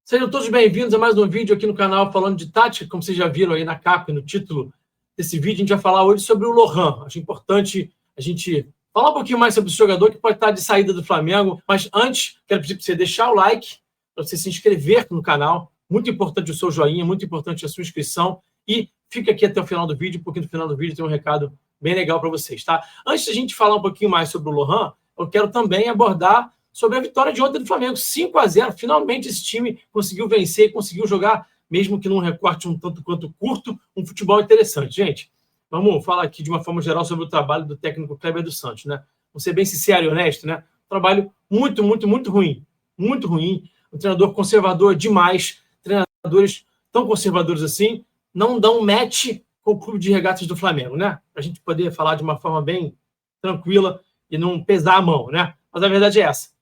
Sejam todos bem-vindos a mais um vídeo aqui no canal falando de tática. Como vocês já viram aí na capa e no título desse vídeo, a gente vai falar hoje sobre o Lohan. Acho importante a gente falar um pouquinho mais sobre esse jogador que pode estar de saída do Flamengo. Mas antes, quero pedir para você deixar o like, para você se inscrever no canal. Muito importante o seu joinha, muito importante a sua inscrição. E fica aqui até o final do vídeo, porque no final do vídeo tem um recado bem legal para vocês, tá? Antes de a gente falar um pouquinho mais sobre o Lohan, eu quero também abordar sobre a vitória de ontem do Flamengo, 5-0. Finalmente esse time conseguiu vencer, conseguiu jogar, mesmo que num recorte um tanto quanto curto, um futebol interessante. Gente, vamos falar aqui de uma forma geral sobre o trabalho do técnico Kleber dos Santos, né? Vamos ser bem sincero e honesto, né? Um trabalho muito ruim. Muito ruim. Um treinador conservador demais. Treinadores tão conservadores assim não dão match com o clube de regatas do Flamengo, né? Para a gente poder falar de uma forma bem tranquila e não pesar a mão, né? Mas a verdade é essa.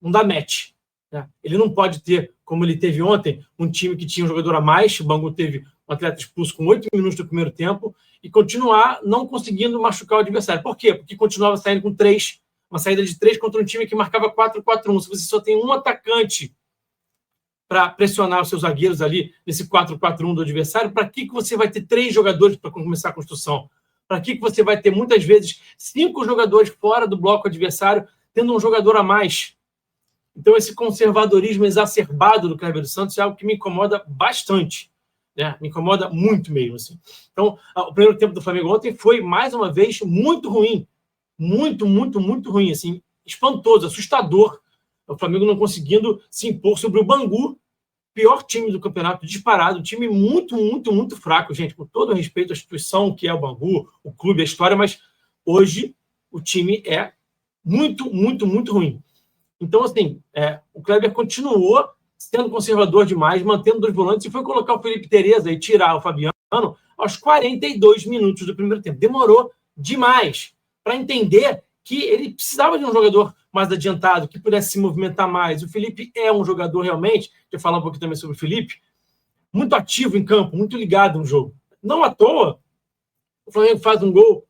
Não dá match. Né? Ele não pode ter, como ele teve ontem, um time que tinha um jogador a mais. O Bangu teve um atleta expulso com 8 minutos do primeiro tempo e continuar não conseguindo machucar o adversário. Por quê? Porque continuava saindo com 3, uma saída de 3 contra um time que marcava 4-4-1. Se você só tem um atacante para pressionar os seus zagueiros ali nesse 4-4-1 do adversário, para que você vai ter 3 jogadores para começar a construção? Para que você vai ter, muitas vezes, 5 jogadores fora do bloco adversário, tendo um jogador a mais? Então, esse conservadorismo exacerbado do Kleber dos Santos é algo que me incomoda bastante. Né? Me incomoda muito mesmo. Assim. Então, o primeiro tempo do Flamengo ontem foi, mais uma vez, muito ruim. Muito ruim. Assim, espantoso, assustador. O Flamengo não conseguindo se impor sobre o Bangu, pior time do campeonato, disparado. Time muito fraco, gente. Com todo o respeito à instituição que é o Bangu, o clube, a história, mas hoje o time é muito ruim. Então, assim, o Kleber continuou sendo conservador demais, mantendo 2 volantes, e foi colocar o Felipe Tereza e tirar o Fabiano aos 42 minutos do primeiro tempo. Demorou demais para entender que ele precisava de um jogador mais adiantado, que pudesse se movimentar mais. O Felipe é um jogador realmente, deixa eu falar um pouquinho também sobre o Felipe, muito ativo em campo, muito ligado no jogo. Não à toa, o Flamengo faz um gol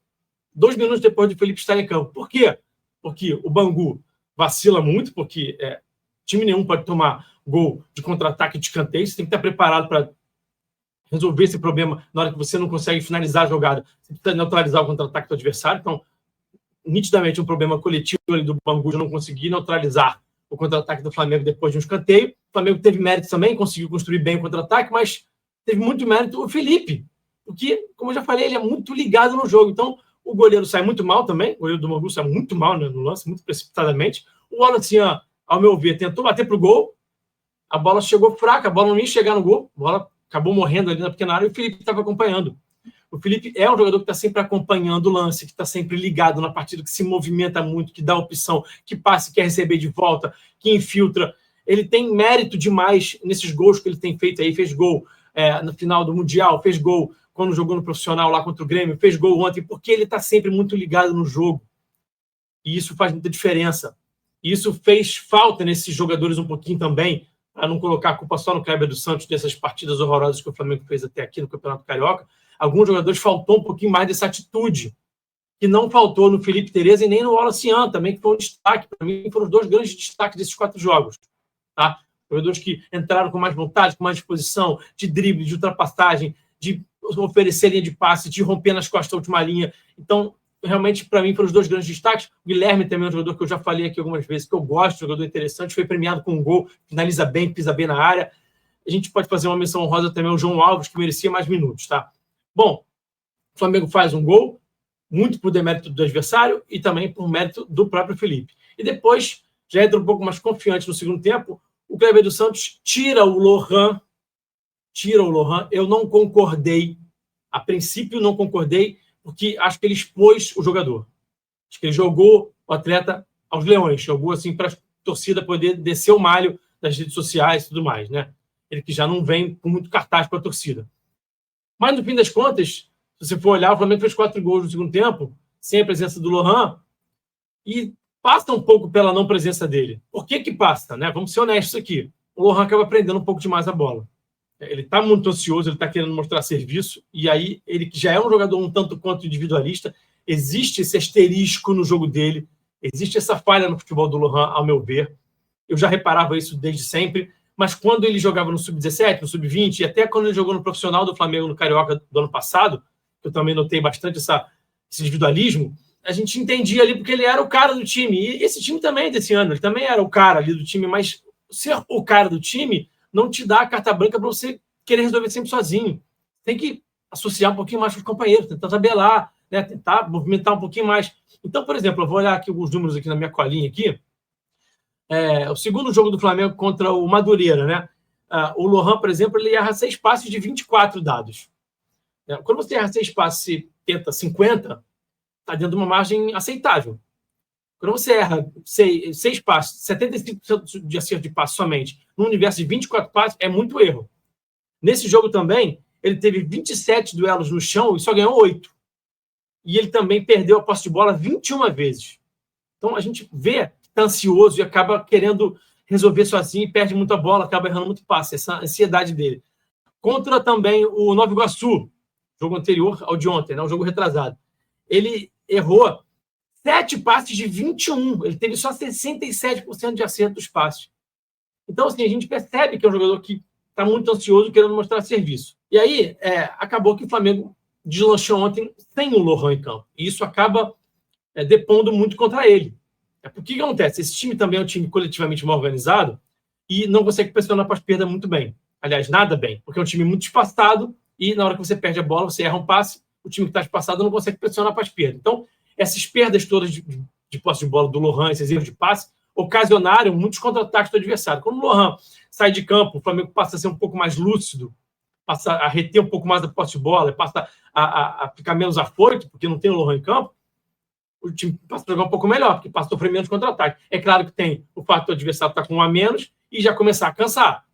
2 minutos depois do Felipe estar em campo. Por quê? Porque o Bangu vacila muito, porque time nenhum pode tomar gol de contra-ataque de escanteio. Você tem que estar preparado para resolver esse problema na hora que você não consegue finalizar a jogada. Você precisa neutralizar o contra-ataque do adversário. Então, nitidamente, um problema coletivo ali do Bangu de não conseguir neutralizar o contra-ataque do Flamengo depois de um escanteio. O Flamengo teve mérito também, conseguiu construir bem o contra-ataque, mas teve muito mérito o Felipe, porque, como eu já falei, ele é muito ligado no jogo. Então, o goleiro sai muito mal também. O goleiro do Bangu sai muito mal, né, no lance, muito precipitadamente. O Wallace, ao meu ver, tentou bater para o gol. A bola chegou fraca, a bola não ia chegar no gol. A bola acabou morrendo ali na pequena área e o Felipe estava acompanhando. O Felipe é um jogador que está sempre acompanhando o lance, que está sempre ligado na partida, que se movimenta muito, que dá opção, que passa e quer receber de volta, que infiltra. Ele tem mérito demais nesses gols que ele tem feito aí. Fez gol no final do Mundial, fez gol quando jogou no profissional lá contra o Grêmio, fez gol ontem, porque ele está sempre muito ligado no jogo. E isso faz muita diferença. E isso fez falta nesses jogadores um pouquinho também, para não colocar a culpa só no Kleber dos Santos, dessas partidas horrorosas que o Flamengo fez até aqui no Campeonato Carioca. Alguns jogadores faltou um pouquinho mais dessa atitude, que não faltou no Felipe Tereza e nem no Wallace também, que foi um destaque. Para mim, foram os 2 grandes destaques desses 4 jogos. Tá? Jogadores que entraram com mais vontade, com mais disposição, de drible, de ultrapassagem, de oferecer linha de passe, de romper nas costas da última linha. Então, realmente, para mim, foram os 2 grandes destaques. O Guilherme também é um jogador que eu já falei aqui algumas vezes, que eu gosto, jogador interessante, foi premiado com um gol, finaliza bem, pisa bem na área. A gente pode fazer uma menção honrosa também ao João Alves, que merecia mais minutos, tá? Bom, o Flamengo faz um gol, muito por demérito do adversário e também por mérito do próprio Felipe. E depois, já entra um pouco mais confiante no segundo tempo, o Kleber dos Santos tira o Lohan. Eu não concordei. A princípio, não concordei, porque acho que ele expôs o jogador. Acho que ele jogou o atleta aos leões, jogou assim para a torcida poder descer o malho das redes sociais e tudo mais, né? Ele que já não vem com muito cartaz para a torcida. Mas, no fim das contas, se você for olhar, o Flamengo fez 4 gols no segundo tempo, sem a presença do Lohan, e passa um pouco pela não presença dele. Por que passa, né? Vamos ser honestos aqui. O Lohan acaba prendendo um pouco demais a bola. Ele está muito ansioso, ele está querendo mostrar serviço, e aí ele que já é um jogador um tanto quanto individualista, existe esse asterisco no jogo dele, existe essa falha no futebol do Lohan, ao meu ver. Eu já reparava isso desde sempre, mas quando ele jogava no Sub-17, no Sub-20, e até quando ele jogou no profissional do Flamengo, no Carioca do ano passado, eu também notei bastante esse individualismo, a gente entendia ali porque ele era o cara do time. E esse time também desse ano, ele também era o cara ali do time, mas ser o cara do time não te dá a carta branca para você querer resolver sempre sozinho. Tem que associar um pouquinho mais com os companheiros, tentar tabelar, né? Tentar movimentar um pouquinho mais. Então, por exemplo, eu vou olhar aqui alguns números aqui na minha colinha aqui. O segundo jogo do Flamengo contra o Madureira, né? O Lohan, por exemplo, ele erra 6 passes de 24 dados. Quando você erra 6 passes e tenta 50, está dentro de uma margem aceitável. Quando você erra 6 passes, 75% de acerto de passe somente, num universo de 24 passes, é muito erro. Nesse jogo também, ele teve 27 duelos no chão e só ganhou 8. E ele também perdeu a posse de bola 21 vezes. Então, a gente vê que está ansioso e acaba querendo resolver sozinho e perde muita bola, acaba errando muito passe, essa ansiedade dele. Contra também o Nova Iguaçu, jogo anterior ao de ontem, né, o jogo retrasado. Ele errou 7 passes de 21. Ele teve só 67% de acerto dos passes. Então, assim, a gente percebe que é um jogador que está muito ansioso, querendo mostrar serviço. E aí, acabou que o Flamengo deslanchou ontem sem o Lohan em campo. E isso acaba depondo muito contra ele. Por que acontece? Esse time também é um time coletivamente mal organizado e não consegue pressionar pós-perda muito bem. Aliás, nada bem, porque é um time muito espaçado e na hora que você perde a bola, você erra um passe, o time que está espaçado não consegue pressionar pós-perda. Então, essas perdas todas de posse de bola do Lohan, esses erros de passe, ocasionaram muitos contra-ataques do adversário. Quando o Lohan sai de campo, o Flamengo passa a ser um pouco mais lúcido, passa a reter um pouco mais da posse de bola, passa a ficar menos afoito, porque não tem o Lohan em campo, o time passa a jogar um pouco melhor, porque passa a sofrer menos contra-ataque. É claro que tem o fato do adversário estar com um a menos e já começar a cansar.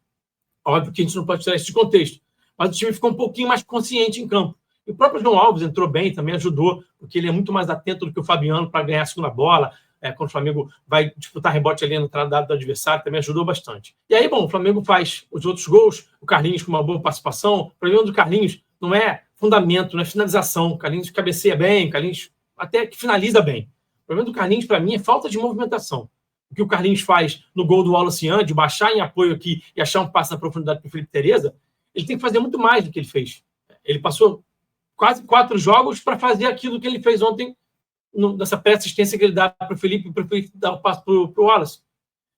Óbvio que a gente não pode tirar isso de contexto, mas o time ficou um pouquinho mais consciente em campo. E o próprio João Alves entrou bem, também ajudou, porque ele é muito mais atento do que o Fabiano para ganhar a segunda bola. Quando o Flamengo vai disputar rebote ali na entrada do adversário, também ajudou bastante. E aí, bom, o Flamengo faz os outros gols, o Carlinhos com uma boa participação. O problema do Carlinhos não é fundamento, não é finalização. O Carlinhos cabeceia bem, o Carlinhos até que finaliza bem. O problema do Carlinhos, para mim, é falta de movimentação. O que o Carlinhos faz no gol do Wallace Ian, de baixar em apoio aqui e achar um passe na profundidade para o Felipe Tereza, ele tem que fazer muito mais do que ele fez. Ele passou quase 4 jogos para fazer aquilo que ele fez ontem, nessa pré-assistência que ele dá para o Felipe dar o passo para o Wallace.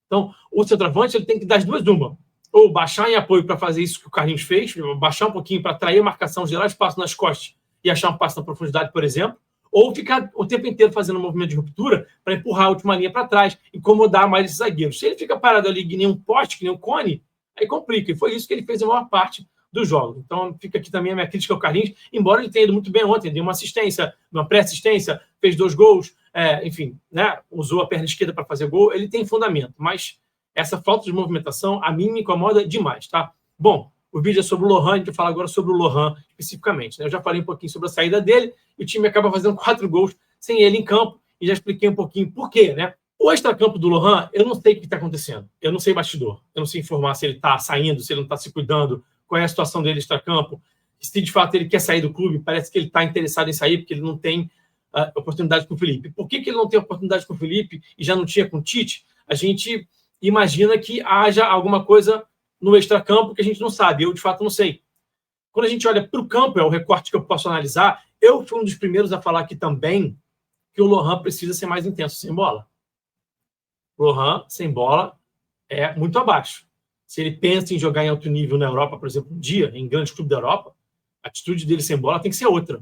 Então, o centroavante ele tem que dar as duas uma. Ou baixar em apoio para fazer isso que o Carlinhos fez, baixar um pouquinho para atrair a marcação, gerar espaço nas costas e achar um passo na profundidade, por exemplo, ou ficar o tempo inteiro fazendo um movimento de ruptura para empurrar a última linha para trás, incomodar mais esses zagueiros. Se ele fica parado ali que nem um poste, que nem um cone, aí complica. E foi isso que ele fez a maior parte do jogo. Então, fica aqui também a minha crítica ao Carlinhos, embora ele tenha ido muito bem ontem, deu uma assistência, uma pré-assistência, fez 2 gols, enfim, né, usou a perna esquerda para fazer gol, ele tem fundamento, mas essa falta de movimentação a mim me incomoda demais, tá? Bom, o vídeo é sobre o Lohan, a gente vai falar agora sobre o Lohan especificamente, né? Eu já falei um pouquinho sobre a saída dele, e o time acaba fazendo 4 gols sem ele em campo, e já expliquei um pouquinho por quê, né? O extracampo do Lohan, eu não sei o que está acontecendo, eu não sei bastidor, eu não sei informar se ele está saindo, se ele não está se cuidando, qual é a situação dele extracampo, se de fato ele quer sair do clube, parece que ele está interessado em sair porque ele não tem oportunidade com o Felipe. Por que ele não tem oportunidade com o Felipe e já não tinha com o Tite? A gente imagina que haja alguma coisa no extracampo que a gente não sabe, eu de fato não sei. Quando a gente olha para o campo, é o recorte que eu posso analisar, eu fui um dos primeiros a falar aqui também que o Lohan precisa ser mais intenso sem bola. O Lohan, sem bola, é muito abaixo. Se ele pensa em jogar em alto nível na Europa, por exemplo, um dia, em grandes clubes da Europa, a atitude dele sem bola tem que ser outra.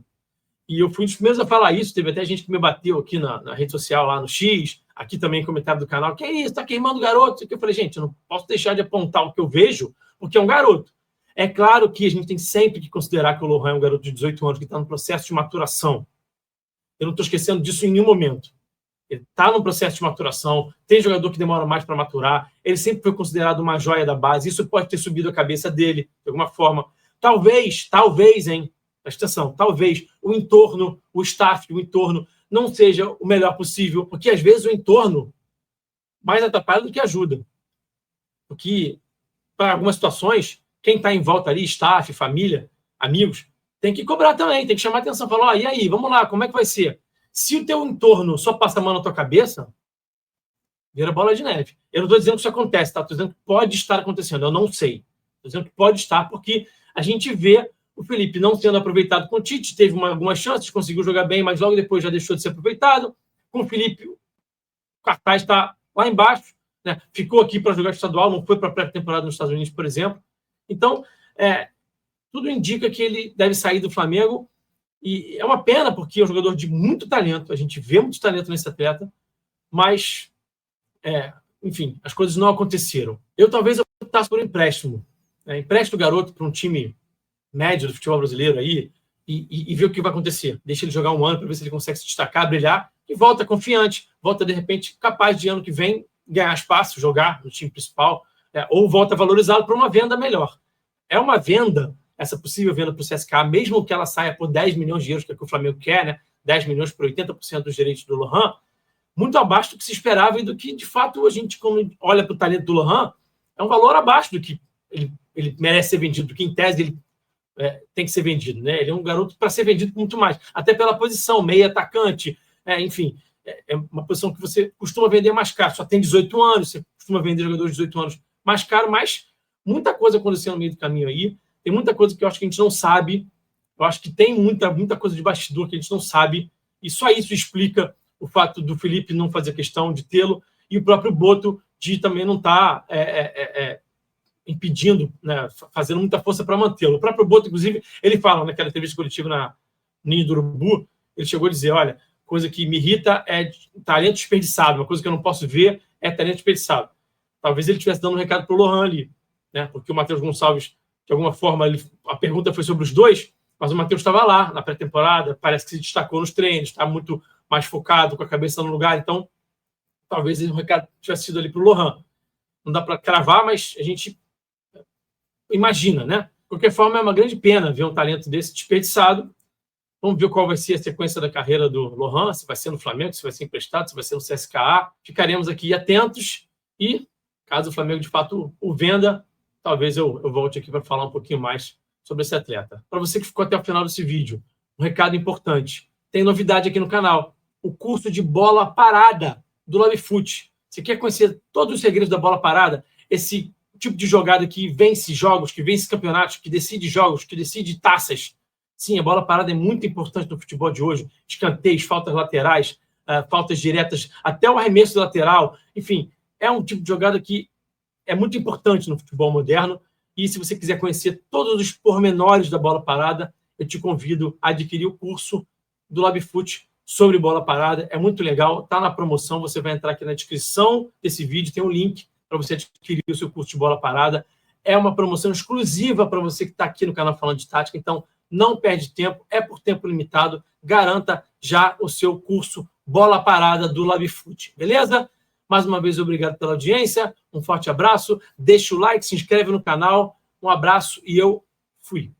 E eu fui um dos primeiros a falar isso, teve até gente que me bateu aqui na rede social, lá no X, aqui também comentário do canal, que é isso, tá queimando o garoto. Eu falei, gente, eu não posso deixar de apontar o que eu vejo, porque é um garoto. É claro que a gente tem sempre que considerar que o Lohan é um garoto de 18 anos que está no processo de maturação. Eu não estou esquecendo disso em nenhum momento. Ele está no processo de maturação, tem jogador que demora mais para maturar, ele sempre foi considerado uma joia da base, isso pode ter subido a cabeça dele, de alguma forma. Talvez, hein? Presta atenção, talvez o entorno, o staff, o entorno não seja o melhor possível, porque às vezes o entorno mais atrapalha do que ajuda. Porque, para algumas situações, quem está em volta ali, staff, família, amigos, tem que cobrar também, tem que chamar atenção, falar, e aí, vamos lá, como é que vai ser? Se o teu entorno só passa a mão na tua cabeça, Vira bola de neve. Eu não estou dizendo que isso acontece, tá? Estou dizendo que pode estar acontecendo. Eu não sei. Estou dizendo que pode estar, porque a gente vê o Felipe não sendo aproveitado com o Tite, teve algumas chances, conseguiu jogar bem, mas logo depois já deixou de ser aproveitado. Com o Felipe, o cartaz está lá embaixo, né? Ficou aqui para jogar estadual, não foi para a pré-temporada nos Estados Unidos, por exemplo. Então, tudo indica que ele deve sair do Flamengo, e é uma pena, porque é um jogador de muito talento, a gente vê muito talento nesse atleta, mas, enfim, as coisas não aconteceram. Eu talvez optasse por empréstimo. Empresta o garoto para um time médio do futebol brasileiro aí e ver o que vai acontecer. Deixa ele jogar um ano para ver se ele consegue se destacar, brilhar, e volta confiante, volta, de repente, capaz de ano que vem ganhar espaço, jogar no time principal, ou volta valorizado para uma venda melhor. É uma venda, essa possível venda para o CSKA, mesmo que ela saia por 10 milhões de euros, que é o que o Flamengo quer, né? 10 milhões por 80% dos direitos do Lohan, muito abaixo do que se esperava e do que, de fato, a gente, quando olha para o talento do Lohan, é um valor abaixo do que ele merece ser vendido, do que, em tese, ele tem que ser vendido, né? Ele é um garoto para ser vendido muito mais, até pela posição, meio atacante, enfim, é uma posição que você costuma vender mais caro, só tem 18 anos, você costuma vender jogadores de 18 anos mais caro, mas muita coisa aconteceu no meio do caminho aí, tem muita coisa que eu acho que a gente não sabe, eu acho que tem muita coisa de bastidor que a gente não sabe, e só isso explica o fato do Felipe não fazer questão de tê-lo, e o próprio Boto de também não estar impedindo, né, fazendo muita força para mantê-lo. O próprio Boto, inclusive, ele fala naquela entrevista coletiva na Ninho do Urubu, ele chegou a dizer, olha, coisa que me irrita é talento desperdiçado, uma coisa que eu não posso ver é talento desperdiçado. Talvez ele estivesse dando um recado para o Lohan ali, né, porque o Matheus Gonçalves, de alguma forma, a pergunta foi sobre os dois, mas o Matheus estava lá na pré-temporada, parece que se destacou nos treinos, está muito mais focado, com a cabeça no lugar, então talvez o recado tivesse sido ali para o Lohan. Não dá para cravar, mas a gente imagina, né? De qualquer forma, é uma grande pena ver um talento desse desperdiçado. Vamos ver qual vai ser a sequência da carreira do Lohan, se vai ser no Flamengo, se vai ser emprestado, se vai ser no CSKA. Ficaremos aqui atentos e, caso o Flamengo de fato o venda, talvez eu volte aqui para falar um pouquinho mais sobre esse atleta. Para você que ficou até o final desse vídeo, um recado importante. Tem novidade aqui no canal. O curso de bola parada do LabFoot. Você quer conhecer todos os segredos da bola parada? Esse tipo de jogada que vence jogos, que vence campeonatos, que decide jogos, que decide taças. Sim, a bola parada é muito importante no futebol de hoje. Escanteios, faltas laterais, faltas diretas, até o arremesso lateral. Enfim, é um tipo de jogada que é muito importante no futebol moderno. E se você quiser conhecer todos os pormenores da bola parada, eu te convido a adquirir o curso do LabFoot sobre bola parada. É muito legal, está na promoção. Você vai entrar aqui na descrição desse vídeo, tem um link para você adquirir o seu curso de bola parada. É uma promoção exclusiva para você que está aqui no canal Falando de Tática, então não perde tempo, é por tempo limitado. Garanta já o seu curso Bola Parada do LabFoot, beleza? Mais uma vez, obrigado pela audiência, um forte abraço, deixa o like, se inscreve no canal, um abraço e eu fui.